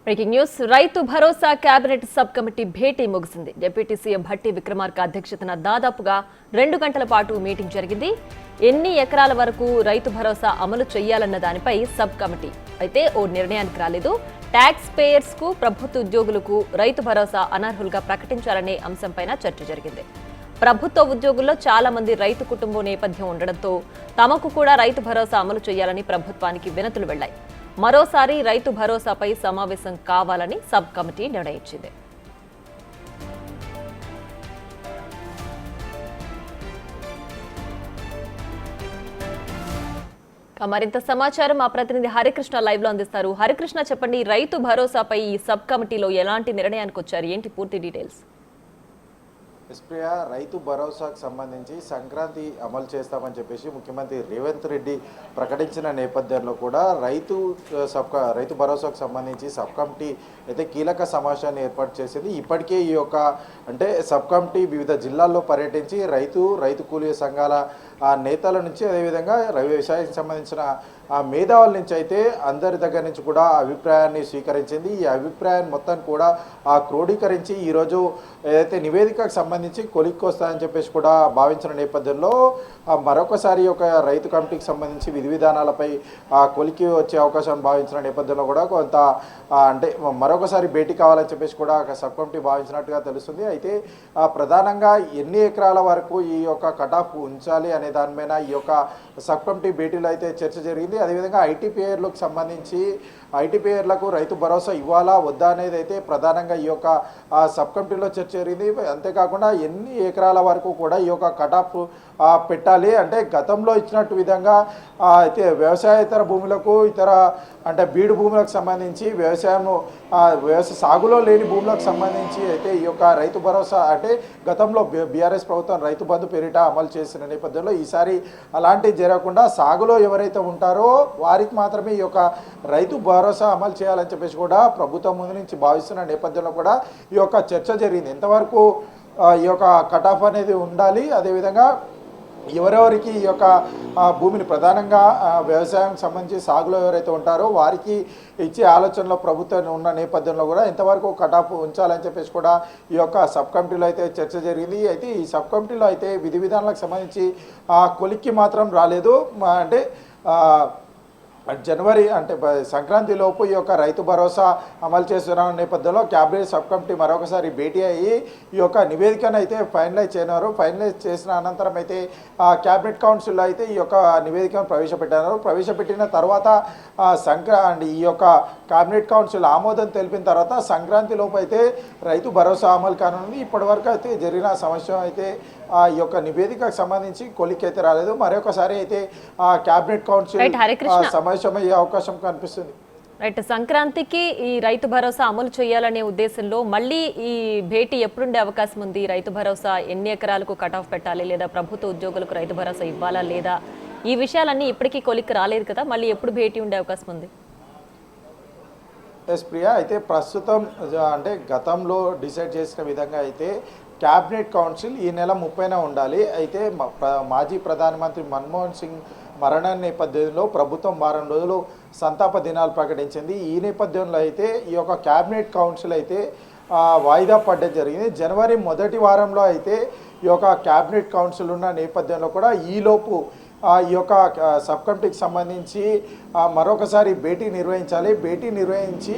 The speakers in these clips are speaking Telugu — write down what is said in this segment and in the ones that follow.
Breaking news Rythu Bharosa cabinet sub committee భేటీ ముగిసింది. డిప్యూటీ సీఎం భట్టి విక్రమార్క అధ్యక్షతన దాదాపుగా 2 గంటల పాటు మీటింగ్ జరిగింది. ఎన్ని ఎకరాల వరకు రైతు భరోసా అమలు చేయాలన్న దానిపై సబ్ కమిటీ అయితే ఓ నిర్ణయానికి రాలేదు. ట్యాక్స్ పేయర్స్ కు ప్రభుత్వ ఉద్యోగులకు రైతు భరోసా అనర్హులుగా ప్రకటించాలనే అంశంపైన చర్చ జరిగింది. ప్రభుత్వ ఉద్యోగుల్లో చాలా మంది రైతు కుటుంబం నేపథ్యం ఉండడంతో తమకు కూడా రైతు భరోసా అమలు చేయాలని ప్రభుత్వానికి వినతులు వెళ్లాయి. మరోసారి రైతు భరోసాపై సమావేశం కావాలని సబ్ కమిటీ నిర్ణయించింది. మరింత సమాచారం మా ప్రతినిధి హరికృష్ణ లైవ్ లో అందిస్తారు. హరికృష్ణ, చెప్పండి, రైతు భరోసాపై ఈ సబ్ కమిటీలో ఎలాంటి నిర్ణయానికి వచ్చారు, ఏంటి పూర్తి డీటెయిల్స్? ప్రియా, రైతు భరోసాకు సంబంధించి సంక్రాంతి అమలు చేస్తామని చెప్పేసి ముఖ్యమంత్రి రేవంత్ రెడ్డి ప్రకటించిన నేపథ్యంలో కూడా రైతు భరోసాకు సంబంధించి సబ్ కమిటీ అయితే కీలక సమావేశాన్ని ఏర్పాటు చేసింది. ఇప్పటికే ఈ యొక్క సబ్ కమిటీ వివిధ జిల్లాల్లో పర్యటించి రైతు కూలీ సంఘాల నేతల నుంచి, అదేవిధంగా వ్యవసాయానికి సంబంధించిన మేధావుల నుంచి అయితే అందరి దగ్గర నుంచి కూడా అభిప్రాయాన్ని స్వీకరించింది. ఈ అభిప్రాయాన్ని మొత్తం కూడా క్రోడీకరించి ఈరోజు ఏదైతే నివేదికకు సంబంధించి కొలిక్కొస్తాయని చెప్పేసి కూడా భావించిన నేపథ్యంలో మరొకసారి ఒక రైతు కమిటీకి సంబంధించి విధి విధానాలపై కొలికి వచ్చే అవకాశం భావించిన నేపథ్యంలో కూడా కొంత మరొకసారి భేటీ కావాలని చెప్పేసి కూడా ఒక సబ్ కమిటీ భావించినట్టుగా తెలుస్తుంది. అయితే ప్రధానంగా ఎన్ని ఎకరాల వరకు ఈ యొక్క కటాఫ్ ఉంచాలి అనే దాని మీద ఈ యొక్క సబ్ కమిటీ భేటీలో అయితే చర్చ జరిగింది. అదేవిధంగా ఐటీపీఆర్లకు సంబంధించి ఐటీపీఆర్లకు రైతు భరోసా ఇవ్వాలా వద్దా అనేది అయితే ప్రధానంగా ఈ యొక్క సబ్ కమిటీలో చర్చ జరిగింది. అంతేకాకుండా ఎన్ని ఎకరాల వరకు కూడా ఈ యొక్క కటాఫ్ పెట్టాలి, గతంలో ఇచ్చినట్టు విధంగా అయితే వ్యవసాయేతర భూములకు ఇతర బీడు భూములకు సంబంధించి వ్యవసాయ సాగులో లేని భూములకు సంబంధించి అయితే ఈ యొక్క రైతు భరోసా గతంలో బీఆర్ఎస్ ప్రభుత్వం రైతు బంధు పేరిట అమలు చేసిన నేపథ్యంలో ఈసారి అలాంటివి జరగకుండా సాగులో ఎవరైతే ఉంటారో వారికి మాత్రమే ఈ యొక్క రైతు భరోసా అమలు చేయాలని చెప్పేసి కూడా ప్రభుత్వం ముందు నుంచి భావిస్తున్న నేపథ్యంలో కూడా ఈ యొక్క చర్చ జరిగింది. ఎంతవరకు ఈ యొక్క కటాఫ్ అనేది ఉండాలి, అదేవిధంగా ఎవరెవరికి ఈ యొక్క భూమిని ప్రధానంగా వ్యవసాయానికి సంబంధించి సాగులో ఎవరైతే ఉంటారో వారికి ఇచ్చే ఆలోచనలో ప్రభుత్వం ఉన్న నేపథ్యంలో కూడా ఎంతవరకు కటాఫ్ ఉంచాలని చెప్పేసి కూడా ఈ యొక్క సబ్ కమిటీలో అయితే చర్చ జరిగింది. అయితే ఈ సబ్ కమిటీలో అయితే విధి విధానాలకు సంబంధించి కొలిక్కి మాత్రం రాలేదు. జనవరి సంక్రాంతి లోపు ఈ యొక్క రైతు భరోసా అమలు చేస్తున్న నేపథ్యంలో క్యాబినెట్ సబ్ కమిటీ మరొకసారి భేటీ అయ్యి ఈ యొక్క నివేదికను అయితే ఫైనలైజ్ చేయనారు. ఫైనలైజ్ చేసిన అనంతరం అయితే క్యాబినెట్ కౌన్సిల్లో అయితే ఈ యొక్క నివేదికను ప్రవేశపెట్టిన తర్వాత ఈ యొక్క క్యాబినెట్ కౌన్సిల్ ఆమోదం తెలిపిన తర్వాత సంక్రాంతి లోపు అయితే రైతు భరోసా అమలు కానుంది. ఇప్పటివరకు అయితే జరిగిన సమస్య అయితే ఈ యొక్క నివేదికకు సంబంధించి కొలికైతే రాలేదు. మరొకసారి అయితే క్యాబినెట్ కౌన్సిల్ సమావేశమయ్యే అవకాశం కనిపిస్తుంది. రైట్, సంక్రాంతికి ఈ రైతు భరోసా అమలు చేయాలనే ఉద్దేశంలో మళ్ళీ ఈ భేటీ ఎప్పుడుండే అవకాశం ఉంది? రైతు భరోసా ఎన్ని ఎకరాలకు కట్ ఆఫ్ పెట్టాలి, లేదా ప్రభుత్వ ఉద్యోగులకు రైతు భరోసా ఇవ్వాలా లేదా, ఈ విషయాలన్నీ ఇప్పటికీ కొలిక్కి రాలేదు కదా, మళ్ళీ ఎప్పుడు భేటీ ఉండే అవకాశం ఉంది? ఎస్ ప్రియా, అయితే ప్రస్తుతం గతంలో డిసైడ్ చేసిన విధంగా అయితే క్యాబినెట్ కౌన్సిల్ ఈ నెల 30న ఉండాలి. అయితే మాజీ ప్రధానమంత్రి మన్మోహన్ సింగ్ మరణ నేపథ్యంలో ప్రభుత్వం వారం రోజులు సంతాప దినాలు ప్రకటించింది. ఈ నేపథ్యంలో అయితే ఈ యొక్క క్యాబినెట్ కౌన్సిల్ అయితే వాయిదా పడడం జరిగింది. జనవరి మొదటి వారంలో అయితే ఈ యొక్క క్యాబినెట్ కౌన్సిల్ ఉన్న నేపథ్యంలో కూడా ఈలోపు ఈ యొక్క సబ్ కమిటీకి సంబంధించి మరొకసారి భేటీ నిర్వహించాలి. భేటీ నిర్వహించి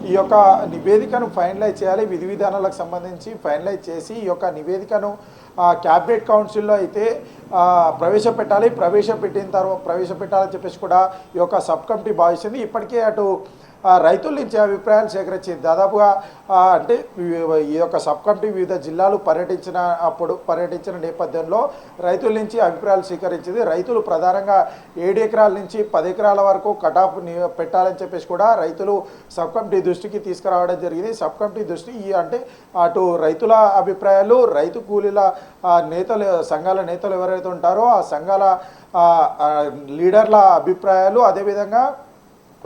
ఈ యొక్క నివేదికను ఫైనలైజ్ చేయాలి. విధి విధానాలకు సంబంధించి ఫైనలైజ్ చేసి ఈ యొక్క నివేదికను క్యాబినెట్ కౌన్సిల్లో అయితే ప్రవేశపెట్టాలని చెప్పేసి కూడా ఈ యొక్క సబ్ కమిటీ భావిస్తుంది. ఇప్పటికే అటు రైతుల నుంచి అభిప్రాయాలు సేకరించింది. దాదాపుగా ఈ యొక్క సబ్ కమిటీ వివిధ జిల్లాలు పర్యటించిన నేపథ్యంలో రైతుల నుంచి అభిప్రాయాలు స్వీకరించింది. రైతులు ప్రధానంగా 7 ఎకరాల నుంచి 10 ఎకరాల వరకు కటాఫ్ పెట్టాలని చెప్పేసి కూడా రైతులు సబ్ కమిటీ దృష్టికి తీసుకురావడం జరిగింది. సబ్ కమిటీ దృష్టి అటు రైతుల అభిప్రాయాలు, రైతు కూలీల సంఘాల నేతలు ఎవరైతే ఉంటారో ఆ సంఘాల లీడర్ల అభిప్రాయాలు, అదేవిధంగా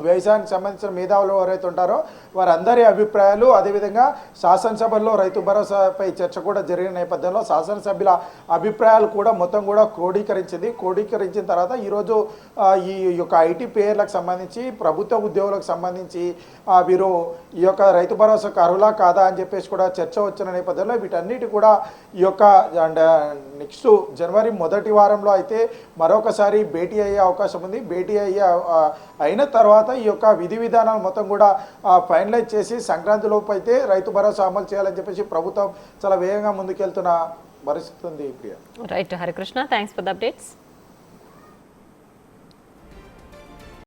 వ్యవసాయానికి సంబంధించిన మేధావులు ఎవరైతే ఉంటారో వారందరి అభిప్రాయాలు, అదేవిధంగా శాసనసభలో రైతు భరోసాపై చర్చ కూడా జరిగిన నేపథ్యంలో శాసనసభ్యుల అభిప్రాయాలు కూడా మొత్తం కూడా క్రోడీకరించిన తర్వాత ఈరోజు ఈ యొక్క ఐటీ పేర్లకు సంబంధించి ప్రభుత్వ ఉద్యోగులకు సంబంధించి వీరు ఈ యొక్క రైతు భరోసాకు అర్హులా కాదా అని చెప్పేసి కూడా చర్చ వచ్చిన నేపథ్యంలో వీటన్నిటి కూడా ఈ యొక్క నెక్స్ట్ జనవరి మొదటి వారంలో అయితే మరొకసారి భేటీ అయ్యే అవకాశం ఉంది. భేటీ అయిన తర్వాత ఈ యొక్క విధి విధానాలు మొత్తం కూడా ఫైనలైజ్ చేసి సంక్రాంతి లోపు అయితే రైతు భరోసా అమలు చేయాలని చెప్పేసి ప్రభుత్వం చాలా వేగంగా ముందుకెళ్తున్న పరిస్థితి ఉంది. Priya right Harikrishna, thanks for the updates.